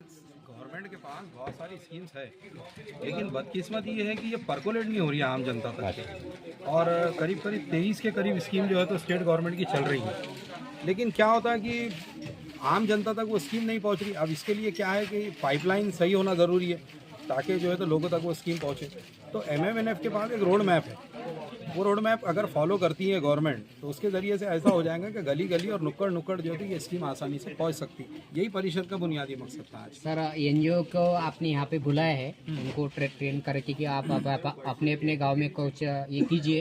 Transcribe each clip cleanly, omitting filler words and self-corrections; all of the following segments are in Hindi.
गवर्नमेंट के पास बहुत सारी स्कीम्स है, लेकिन बदकिस्मत ये है कि ये परकोलेट नहीं हो रही है आम जनता तक। और करीब करीब 23 के करीब स्कीम जो है तो स्टेट गवर्नमेंट की चल रही है, लेकिन क्या होता है कि आम जनता तक वो स्कीम नहीं पहुंच रही। अब इसके लिए क्या है कि पाइपलाइन सही होना ज़रूरी है ताकि जो है तो लोगों तक वो स्कीम पहुंचे। तो MMNF के पास एक रोड मैप है, वो रोड मैप अगर फॉलो करती है गवर्नमेंट तो उसके ज़रिए से ऐसा हो जाएगा कि गली गली और नुक्कड़ नुक्कड़ जो है ये स्कीम आसानी से पहुंच सकती है। यही परिषद का बुनियादी मकसद था आज। सर, एनजीओ को आपने यहाँ पे बुलाया है, उनको ट्रेन करके कि आप अपने अपने गांव में कुछ ये कीजिए,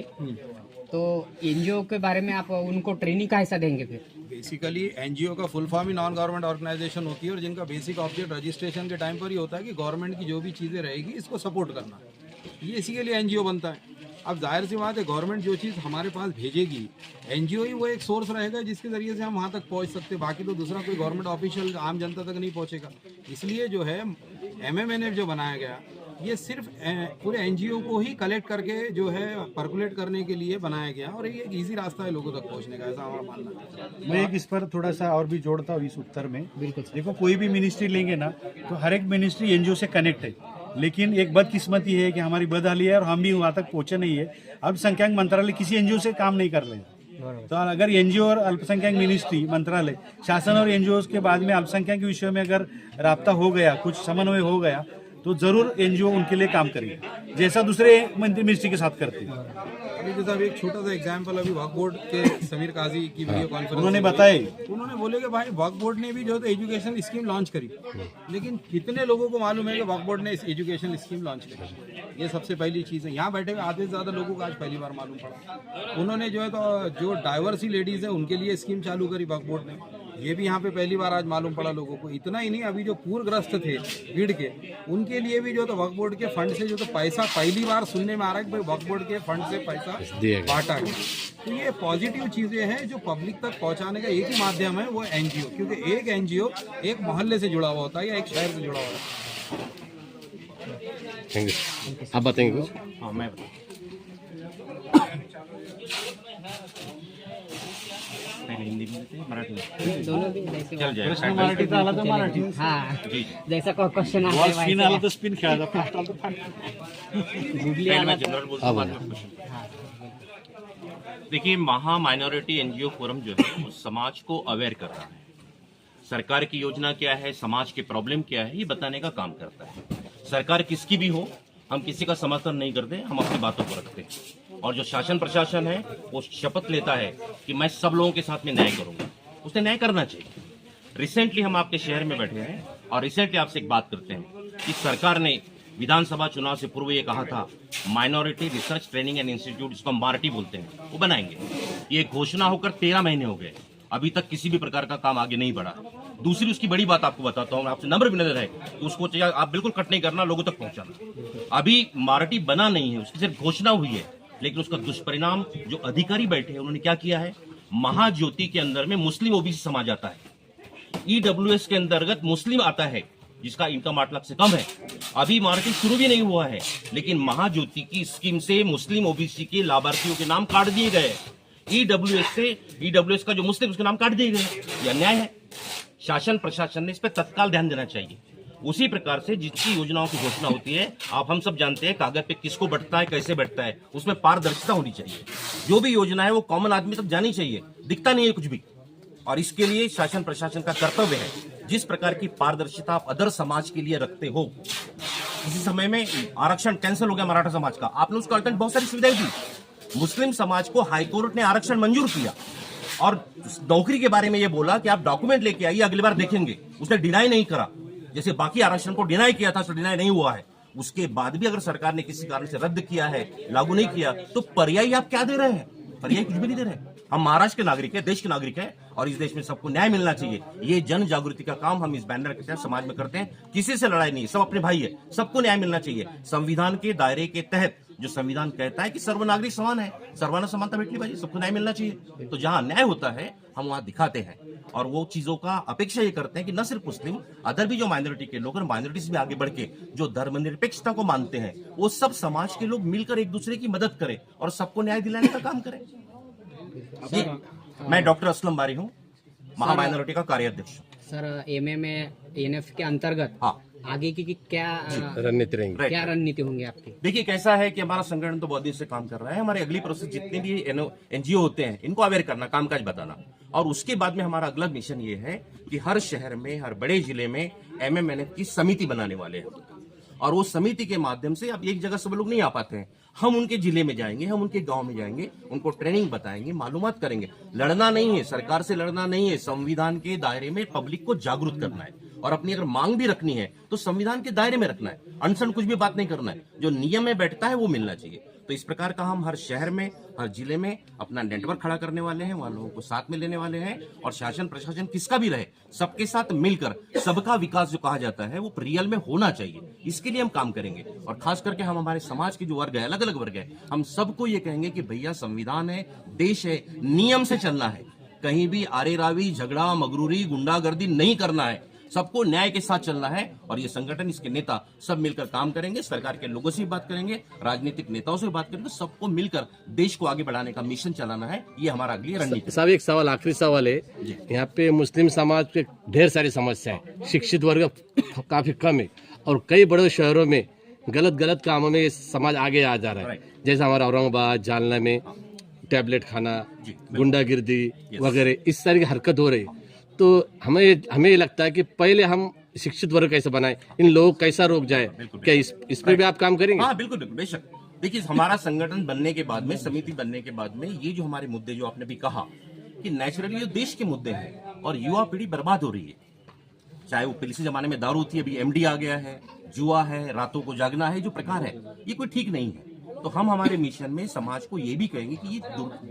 तो एनजीओ के बारे में आप उनको ट्रेनिंग का हिस्सा देंगे फिर? बेसिकली एनजीओ का फुल फॉर्म ही नॉन गवर्नमेंट ऑर्गेनाइजेशन होती है और जिनका बेसिक ऑब्जेक्ट रजिस्ट्रेशन के टाइम पर ही होता है कि गवर्नमेंट की जो भी चीज़ें रहेगी इसको सपोर्ट करना, ये इसी के लिए एनजीओ बनता है। अब जाहिर सी बात है गवर्नमेंट जो चीज़ हमारे पास भेजेगी, एनजीओ ही वो एक सोर्स रहेगा जिसके ज़रिए से हम वहाँ तक पहुँच सकते हैं, बाकी तो दूसरा कोई गवर्नमेंट ऑफिशियल आम जनता तक नहीं पहुँचेगा। इसलिए जो है MMNF जो बनाया गया ये सिर्फ पूरे एनजीओ को ही कलेक्ट करके जो है पर्कुलेट करने के लिए बनाया गया और ये एक ईजी रास्ता है लोगों तक पहुंचने का, ऐसा हमारा मानना है। मैं एक इस पर थोड़ा सा और भी जोड़ता हूँ इस उत्तर में। बिल्कुल, देखो कोई भी मिनिस्ट्री लेंगे ना तो हर एक मिनिस्ट्री एनजीओ से कनेक्ट है, लेकिन एक बदकिस्मती है कि हमारी बदहाली है और हम भी वहाँ तक पहुंचे नहीं है। अल्पसंख्यक मंत्रालय किसी एनजीओ से काम नहीं कर रहे हैं, तो अगर एनजीओ और अल्पसंख्यक मिनिस्ट्री मंत्रालय शासन और एनजीओ के बाद में अल्पसंख्यक के विषय में अगर राब्ता हो गया, कुछ समन्वय हो गया, तो जरूर एनजीओ उनके लिए काम करेगी जैसा दूसरे मिनिस्ट्री के साथ करते हैं। अभी जैसा एक छोटा सा एग्जांपल, अभी वक्फ बोर्ड के समीर काजी की वीडियो कॉन्फ्रेंस उन्होंने बताए, उन्होंने बोले कि भाई वक्फ बोर्ड ने भी जो है एजुकेशन स्कीम लॉन्च करी, लेकिन कितने लोगों को मालूम है कि वक्फ बोर्ड ने इस एजुकेशन स्कीम लॉन्च करी? ये सबसे पहली चीज़ है। यहाँ बैठे हुए आधे से ज़्यादा लोगों को आज पहली बार मालूम पड़ा। उन्होंने जो है तो जो डाइवर्सी लेडीज़ है उनके लिए स्कीम चालू करी वक्फ बोर्ड ने, ये भी यहाँ पे पहली बार आज मालूम पड़ा लोगों को। इतना ही नहीं, अभी जो पूरग्रस्त थे भीड़ के, उनके लिए भी जो तो वक्फ बोर्ड के फंड से जो तो पैसा पहली बार सुनने में आ रहा है कि भाई वक्फ बोर्ड के फंड से पैसा बांटा गया। तो ये पॉजिटिव चीज़ें हैं जो पब्लिक तक पहुँचाने का एक ही माध्यम है, वो एनजीओ, क्योंकि एक एनजीओ एक मोहल्ले से जुड़ा हुआ होता है या एक शहर से जुड़ा हुआ होता है। Thank you. आप बताएंगे कुछ? हाँ, मैं हिंदी में मराठी में दोनों भी जैसे चल जाए। प्रश्न मराठीचा आला तर मराठी, हाँ, जैसा कोई क्वेश्चन बॉल स्पिन आला तर स्पिन खेळायचा, फास्ट आला तर फास्ट। गूगली आला तो जनरल बोलता। देखिए, महा माइनॉरिटी एनजीओ फोरम जो है वो समाज को अवेयर कर रहा है, सरकार की योजना क्या है, समाज के प्रॉब्लम क्या है, ये बताने का काम करता है। सरकार किसकी भी हो, हम किसी का समर्थन नहीं करते, हम अपनी बातों को रखते हैं। और जो शासन प्रशासन है वो शपथ लेता है कि मैं सब लोगों के साथ में न्याय करूंगा, उसने न्याय करना चाहिए। रिसेंटली हम आपके शहर में बैठे हैं और रिसेंटली आपसे एक बात करते हैं कि सरकार ने विधानसभा चुनाव से पूर्व ये कहा था minority research training and institute, जिसको हम मार्टी बोलते हैं, वो बनाएंगे। ये घोषणा होकर 13 महीने हो गए, अभी तक किसी भी प्रकार का काम आगे नहीं बढ़ा। दूसरी उसकी बड़ी बात आपको बताता हूँ, आपसे नम्र विनम्र है कि उसको चाहिए आप बिल्कुल कट नहीं करना, लोगों तक पहुंचाना। अभी मार्टी बना नहीं है, उसकी सिर्फ घोषणा हुई है, लेकिन उसका दुष्परिणाम जो अधिकारी बैठे हैं उन्होंने क्या किया है, महाज्योति के अंदर में मुस्लिम ओबीसी समाज आता है, ईडब्ल्यूएस के अंतर्गत मुस्लिम आता है जिसका इनकम 8 लाख से कम है। अभी मार्केट शुरू भी नहीं हुआ है, लेकिन महाज्योति की स्कीम से मुस्लिम ओबीसी के लाभार्थियों के नाम काट दिए गए। ईडब्ल्यूएस का जो मुस्लिम, उसके नाम काट दिए गए। यह अन्याय है। शासन प्रशासन ने इस पर तत्काल ध्यान देना चाहिए। उसी प्रकार से जिसकी योजनाओं की घोषणा होती है, आप हम सब जानते हैं कागज पे किसको बढ़ता है, कैसे बढ़ता है, उसमें पारदर्शिता होनी चाहिए। जो भी योजना है वो कॉमन आदमी तक जानी चाहिए, दिखता नहीं है कुछ भी। और इसके लिए शासन प्रशासन का कर्तव्य है, जिस प्रकार की पारदर्शिता आप अदर समाज के लिए रखते हो। इसी समय में आरक्षण कैंसिल हो गया मराठा समाज का, आपने उसको अल्टरनेट बहुत सारी सुविधाएं दी। मुस्लिम समाज को हाईकोर्ट ने आरक्षण मंजूर किया और नौकरी के बारे में ये बोला कि आप डॉक्यूमेंट लेके आइए, अगली बार देखेंगे। उसने डिनाई नहीं करा, जैसे बाकी आरक्षण को डिनाई किया था, तो डिनाई नहीं हुआ है। उसके बाद भी अगर सरकार ने किसी कारण से रद्द किया है, लागू नहीं किया, तो पर्याय आप क्या दे रहे हैं? पर्याय कुछ भी नहीं दे रहे। हम महाराष्ट्र के नागरिक हैं, देश के नागरिक हैं, और इस देश में सबको न्याय मिलना चाहिए। ये जन जागृति का काम हम इस बैनर के तहत समाज में करते हैं। किसी से लड़ाई नहीं, सब अपने भाई है, सबको न्याय मिलना चाहिए। संविधान के दायरे के तहत जो संविधान कहता है कि सर्व नागरिक समान है, सर्वाना समानता भेटली पाहिजे, सबको न्याय मिलना चाहिए। तो जहां न्याय होता है हम वहां दिखाते हैं, और वो चीजों का अपेक्षा ये करते हैं कि न सिर्फ मुस्लिम, अदर भी जो माइनॉरिटी के लोग, माइनॉरिटी से भी आगे बढ़ के जो धर्मनिरपेक्षता को मानते हैं, वो सब समाज के लोग मिलकर एक दूसरे की मदद करें और सबको न्याय दिलाने का काम करें। मैं डॉक्टर असलम बारी हूँ, महा माइनॉरिटी का कार्याध्यक्ष। सर एमएमए एनएफ के अंतर्गत हाँ आगे की क्या रणनीति रहेंगे। क्या रणनीति होंगी आपकी? देखिए कैसा है कि हमारा संगठन तो बहुत दिन से काम कर रहा है। हमारी अगली प्रोसेस जितने भी एनजीओ होते हैं इनको अवेयर करना, कामकाज बताना, और उसके बाद में हमारा अगला मिशन ये है कि हर शहर में, हर बड़े जिले में एमएमएनएफ की समिति बनाने वाले हैं। और वो समिति के माध्यम से, अब एक जगह सब लोग नहीं आ पाते हैं, हम उनके जिले में जाएंगे, हम उनके गांव में जाएंगे, उनको ट्रेनिंग बताएंगे, मालूमात करेंगे। लड़ना नहीं है, सरकार से लड़ना नहीं है, संविधान के दायरे में पब्लिक को जागरूक करना है। और अपनी अगर मांग भी रखनी है तो संविधान के दायरे में रखना है, अनशन कुछ भी बात नहीं करना है, जो नियम में बैठता है वो मिलना चाहिए। तो इस प्रकार का हम हर शहर में, हर जिले में अपना नेटवर्क खड़ा करने वाले हैं, वहां लोगों को साथ में लेने वाले हैं। और शासन प्रशासन किसका भी रहे, सबके साथ मिलकर सबका विकास जो कहा जाता है वो रियल में होना चाहिए, इसके लिए हम काम करेंगे। और खास करके हम हमारे समाज के जो वर्ग है, अलग अलग वर्ग है, हम सबको ये कहेंगे कि भैया संविधान है, देश है, नियम से चलना है, कहीं भी आरे रावी, झगड़ा, मगरूरी, गुंडागर्दी नहीं करना है, सबको न्याय के साथ चलना है। और ये संगठन, इसके नेता सब मिलकर काम करेंगे, सरकार के लोगों से भी बात करेंगे, राजनीतिक नेताओं से भी बात करेंगे, सबको मिलकर देश को आगे बढ़ाने का मिशन चलाना है। ये हमारा अगली रणनीति। साहब एक सवाल, आखिरी सवाल है, यहाँ पे मुस्लिम समाज के ढेर सारी समस्या है, शिक्षित वर्ग काफी कम है, और कई बड़े शहरों में गलत कामों में ये समाज आगे आ जा रहा है। जैसे हमारा औरंगाबाद, जालना में टैबलेट खाना, गुंडागिर्दी वगैरह इस तरह की हरकत हो रही। तो हमें ये लगता है कि पहले हम शिक्षित वर्ग कैसे बनाए, इन लोगों को कैसा रोक जाए, क्या इस पे भी आप काम करेंगे? हाँ बिल्कुल बिल्कुल, बेशक। देखिए हमारा संगठन बनने के बाद में, समिति बनने के बाद में, ये जो हमारे मुद्दे जो आपने भी कहा कि नेचुरली ये देश के मुद्दे हैं और युवा पीढ़ी बर्बाद हो रही है। चाहे वो पिछले जमाने में दारू थी, अभी एमडी आ गया है, जुआ है, रातों को जागना है, जो प्रकार है ये कोई ठीक नहीं है। तो हम हमारे मिशन में समाज को ये भी कहेंगे कि ये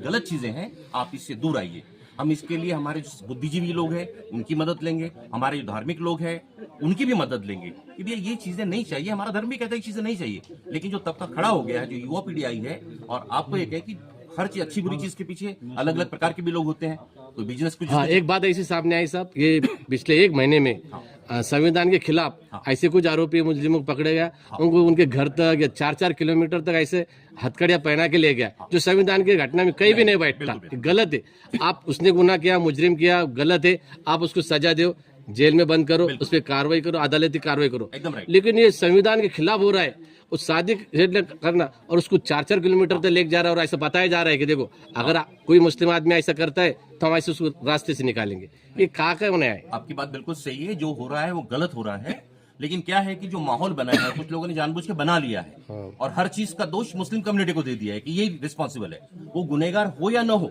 गलत चीजें हैं, आप इससे दूर आइए। हम इसके लिए हमारे जो बुद्धिजीवी लोग हैं उनकी मदद लेंगे, हमारे जो धार्मिक लोग हैं उनकी भी मदद लेंगे कि भैया ये चीजें नहीं चाहिए। हमारा धर्म भी कहता है चीजें नहीं चाहिए, लेकिन जो तबका खड़ा हो गया है, जो युवा पीढ़ी आई है, और आपको ये कहे कि हर चीज, अच्छी बुरी चीज के पीछे अलग अलग प्रकार के भी लोग होते हैं, तो बिजनेस कुछ। हाँ, एक बात ऐसी सामने आई साहब, ये पिछले एक महीने में संविधान के खिलाफ ऐसे कुछ आरोपी मुजरिमों को पकड़े गया, उनको उनके घर तक या 4-4 किलोमीटर तक ऐसे हथकड़ियां पहना के ले गया, जो संविधान की घटना में कहीं भी नहीं बैठता। गलत है, आप उसने गुनाह किया, मुजरिम किया, गलत है, आप उसको सजा दो, जेल में बंद करो, उस पर कार्रवाई करो, अदालती कार्रवाई करो। लेकिन ये संविधान के खिलाफ हो रहा है, उस शादी करना और उसको 4-4 किलोमीटर तक लेके जा रहा है, और ऐसा बताया जा रहा है कि देखो अगर कोई मुस्लिम आदमी ऐसा करता है तो हम ऐसे उसको रास्ते से निकालेंगे। ये क्या होना है? आपकी बात बिल्कुल सही है, जो हो रहा है वो गलत हो रहा है, लेकिन क्या है कि जो माहौल बना है कुछ लोगों ने जानबूझ के बना लिया है, और हर चीज का दोष मुस्लिम कम्युनिटी को दे दिया है कि ये रिस्पॉन्सिबल है। वो गुनहगार हो या न हो,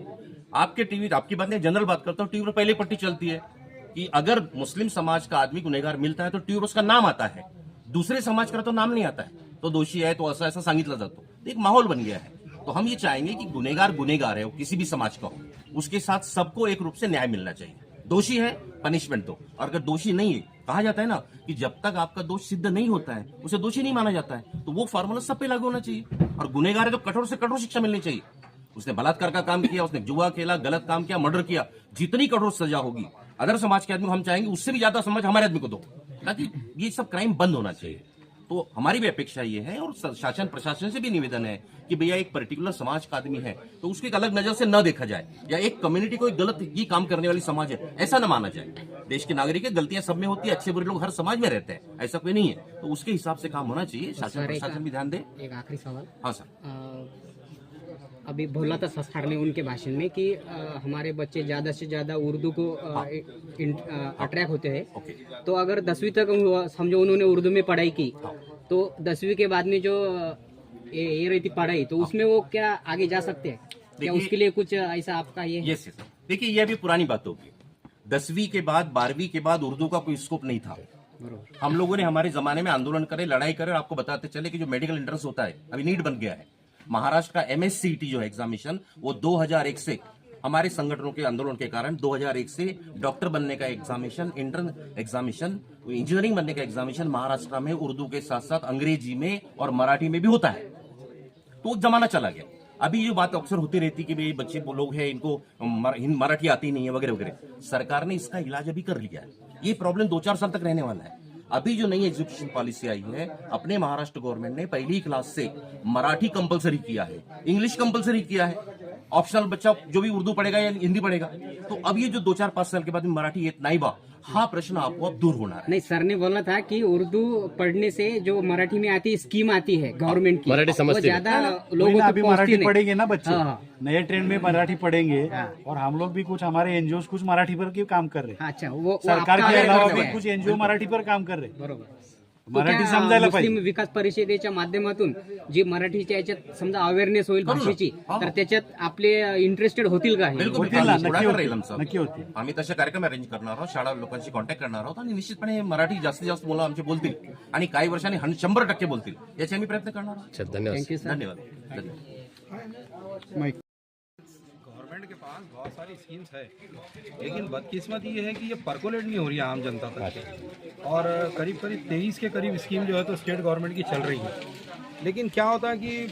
आपके टीवी, आपकी बात नहीं, जनरल बात करता हूँ, टीवी पर पहले पट्टी चलती है कि अगर मुस्लिम समाज का आदमी गुनहगार मिलता है तो टीवी पर उसका नाम आता है, दूसरे समाज का तो नाम नहीं आता है, तो दोषी है तो ऐसा सांगितला जातो। एक माहौल बन गया है। तो हम ये चाहेंगे कि गुनहगार है, वो किसी भी समाज का हो, उसके साथ सबको एक रूप से न्याय मिलना चाहिए। दोषी है, पनिशमेंट दो, और अगर दोषी नहीं है, कहा जाता है ना कि जब तक आपका दोष सिद्ध नहीं होता है उसे दोषी नहीं माना जाता है, तो वो फॉर्मूला सब पे लागू होना चाहिए। और गुनहगार है तो कठोर से कठोर शिक्षा मिलनी चाहिए। उसने बलात्कार का काम किया, उसने जुआ खेला, गलत काम किया, मर्डर किया, जितनी कठोर सजा होगी अदर समाज के आदमी को हम चाहेंगे उससे भी ज्यादा समझ हमारे आदमी को दो, ताकि ये सब क्राइम बंद होना चाहिए। तो हमारी भी अपेक्षा ये है, और शासन प्रशासन से भी निवेदन है कि भैया एक पर्टिकुलर समाज का आदमी है तो उसको एक अलग नजर से न देखा जाए, या एक कम्युनिटी को एक गलत ये काम करने वाली समाज है ऐसा न माना जाए। देश के नागरिक है, गलतियां सब में होती है, अच्छे बुरे लोग हर समाज में रहते हैं, ऐसा कोई नहीं है, तो उसके हिसाब से काम होना चाहिए। शासन प्रशासन भी ध्यान दे। एक आखिरी सवाल। हाँ सर, अभी बोला था सर ने उनके भाषण में कि हमारे बच्चे ज्यादा से ज्यादा उर्दू को अट्रैक्ट होते हैं, तो अगर 10वीं तक समझो उन्होंने उर्दू में पढ़ाई की, तो 10वीं के बाद में जो ये रहती पढ़ाई, तो उसमें वो क्या आगे जा सकते हैं क्या? उसके लिए कुछ ऐसा आपका ये? यस सर, देखिए ये अभी पुरानी बात होगी। 10वीं के बाद, 12वीं के बाद उर्दू का कोई स्कोप नहीं था। हम लोगों ने हमारे जमाने में आंदोलन करे, लड़ाई करे, आपको बताते चले कि जो मेडिकल एंट्रेंस होता है अभी नीट बन गया है। महाराष्ट्र का MSCET जो है एग्जामिनेशन, वो 2001 से हमारे संगठनों के आंदोलन के कारण 2001 से डॉक्टर बनने का एग्जामिनेशन, इंटर्न एग्जामिनेशन, इंजीनियरिंग बनने का एग्जामिनेशन महाराष्ट्र में उर्दू के साथ साथ अंग्रेजी में और मराठी में भी होता है। तो जमाना चला गया। अभी ये बात अक्सर होती रहती कि भाई बच्चे वो लोग हैं इनको मराठी आती नहीं है वगैरह वगैरह। सरकार ने इसका इलाज अभी कर लिया है। ये प्रॉब्लम 2-4 साल तक रहने वाला है। अभी जो नई एजुकेशन पॉलिसी आई है, अपने महाराष्ट्र गवर्नमेंट ने पहली क्लास से मराठी कंपलसरी किया है, इंग्लिश कंपलसरी किया है। ऑप्शनल बच्चा जो भी उर्दू पढ़ेगा या हिंदी पढ़ेगा। तो अब ये जो 2-4-5 साल के बाद में मराठी येत नाही बा, हा प्रश्न आपको अब दूर होना है। नहीं, सर ने बोला था कि उर्दू पढ़ने से जो मराठी में आती स्कीम आती है गवर्नमेंट की, मराठी वो समझते हैं। ज्यादा वही लोगों ना, तक अभी पहुंचती मराठी नहीं। पढ़ेंगे ना बच्चे, हाँ, हाँ। नए ट्रेंड में मराठी पढ़ेंगे हाँ। और हम लोग भी कुछ हमारे एनजीओ कुछ मराठी पर के काम कर रहे हैं। अच्छा, वो सरकार आपका के अलावा कर्तव्य भी आहे. कुछ एनजीओ मराठी पर काम कर रहे हैं. बरोबर. मराठी तो त्या समजायला मुस्लिम पाहिजे. विकास परिषदेच्या माध्यमातून जी मराठीच्या याच्यात समजा अवेअरनेस होईल करू ना. भाषेची, हा. तर त्याच्यात आपले इंटरेस्टेड होतील का हे? बिलकुल होतील ना, पुढाकार नक्की राहील होतील. आमचा. नक्की होतील. आम्ही तसे कार्यक्रम अरेंज करणार आहोत, शाळा लोकांशी कॉन्टॅक्ट करणार आहोत आणि निश्चितपणे मराठी जास्तीत जास्त मुलं आमचे बोलतील आणि काही वर्षांनी 100% बोलतील याचे आम्ही प्रयत्न करणार आहोत. अच्छा धन्यवाद थँक्यू सर. धन्यवाद. गवर्नमेंट के पास बहुत सारी स्कीम्स है, लेकिन बदकिस्मत ये है कि ये परकोलेट नहीं हो रही है आम जनता तक। और करीब करीब 23 के करीब स्कीम जो है तो स्टेट गवर्नमेंट की चल रही है, लेकिन क्या होता है कि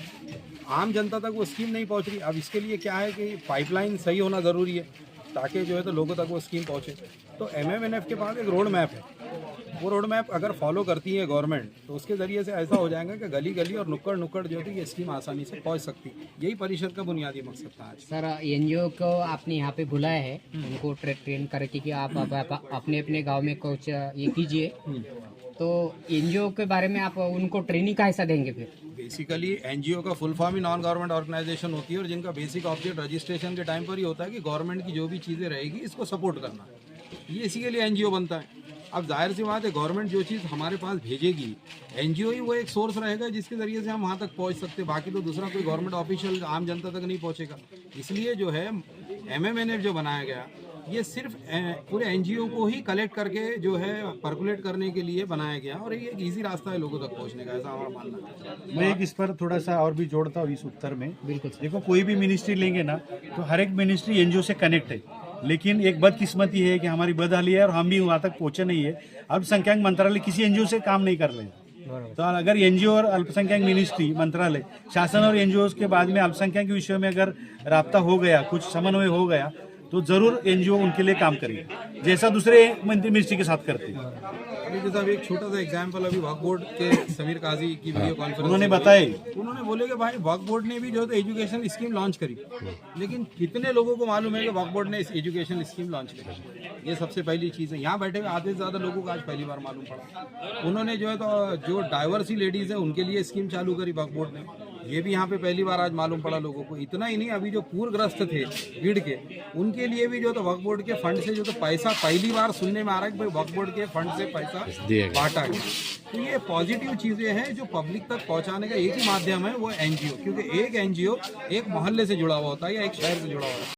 आम जनता तक वो स्कीम नहीं पहुंच रही। अब इसके लिए क्या है कि पाइपलाइन सही होना ज़रूरी है ताकि जो है तो लोगों तक वो स्कीम पहुंचे। तो MMNF के पास एक रोड मैप है, वो रोड मैप अगर फॉलो करती है गवर्नमेंट तो उसके ज़रिए से ऐसा हो जाएगा कि गली गली और नुक्कड़ नुक्कड़ जो है ये स्कीम आसानी से पहुंच सकती है। यही परिषद का बुनियादी मकसद था आज। सर, एनजीओ को आपने यहाँ पे बुलाया है, उनको ट्रेन करके कि आप अपने अपने गांव में कुछ ये कीजिए, तो एनजीओ के बारे में आप उनको ट्रेनिंग का हिस्सा देंगे फिर? बेसिकली एनजीओ का फुल फॉर्म ही नॉन गवर्नमेंट ऑर्गेनाइजेशन होती है और जिनका बेसिक ऑब्जेक्ट रजिस्ट्रेशन के टाइम पर ही होता है कि गवर्नमेंट की जो भी चीज़ें रहेगी इसको सपोर्ट करना, ये इसी के लिए एनजीओ बनता है। अब जाहिर सी बात है गवर्नमेंट जो चीज़ हमारे पास भेजेगी, एनजीओ ही वो एक सोर्स रहेगा जिसके ज़रिए से हम वहाँ तक पहुँच सकते हैं, बाकी तो दूसरा कोई गवर्नमेंट ऑफिशियल आम जनता तक नहीं पहुँचेगा। इसलिए जो है MMNF जो बनाया गया ये सिर्फ पूरे एनजीओ को ही कलेक्ट करके जो है पर्कुलेट करने के लिए बनाया गया और ये एक ईजी रास्ता है लोगों तक पहुँचने का, ऐसा हमारा मानना है। मैं एक इस पर थोड़ा सा और भी जोड़ता हूँ इस उत्तर में। बिल्कुल, देखो कोई भी मिनिस्ट्री लेंगे ना तो हर एक मिनिस्ट्री एनजीओ से कनेक्ट है, लेकिन एक बदकिस्मती है कि हमारी बदहाली है और हम भी वहाँ तक पहुंचे नहीं है। अल्पसंख्यक मंत्रालय किसी एनजीओ से काम नहीं कर रहे हैं, तो अगर एनजीओ और अल्पसंख्यक मिनिस्ट्री मंत्रालय शासन और एनजीओ के बाद में अल्पसंख्यक के विषय में अगर राब्ता हो गया, कुछ समन्वय हो गया, तो जरूर एनजीओ उनके लिए काम करेगी जैसा दूसरे मिनिस्ट्री के साथ करते हैं। अभी जैसा अभी एक छोटा सा एग्जांपल, अभी वक्फ बोर्ड के समीर काजी की वीडियो कॉन्फ्रेंस उन्होंने बताए, उन्होंने बोले कि भाई वक्फ बोर्ड ने भी जो है तो एजुकेशन स्कीम लॉन्च करी, लेकिन कितने लोगों को मालूम है कि वक्फ बोर्ड ने इस एजुकेशन स्कीम लॉन्च करी। ये सबसे पहली चीज़ है। यहाँ बैठे हुए आधे से ज़्यादा लोगों को आज पहली बार मालूम पड़ा। उन्होंने जो है तो जो डाइवर्सी लेडीज़ है उनके लिए स्कीम चालू करी वक्फ बोर्ड ने, ये भी यहाँ पे पहली बार आज मालूम पड़ा लोगों को। इतना ही नहीं, अभी जो पूरग्रस्त थे भीड़ के, उनके लिए भी जो तो वक्फ बोर्ड के फंड से जो तो पैसा पहली बार सुनने में आ रहा है कि भाई वक्फ बोर्ड के फंड से पैसा बांटा गया। तो ये पॉजिटिव चीज़ें हैं जो पब्लिक तक पहुँचाने का एक ही माध्यम है, वो एनजीओ, क्योंकि एक एनजीओ एक मोहल्ले से जुड़ा हुआ होता है या एक शहर से जुड़ा हुआ होता है।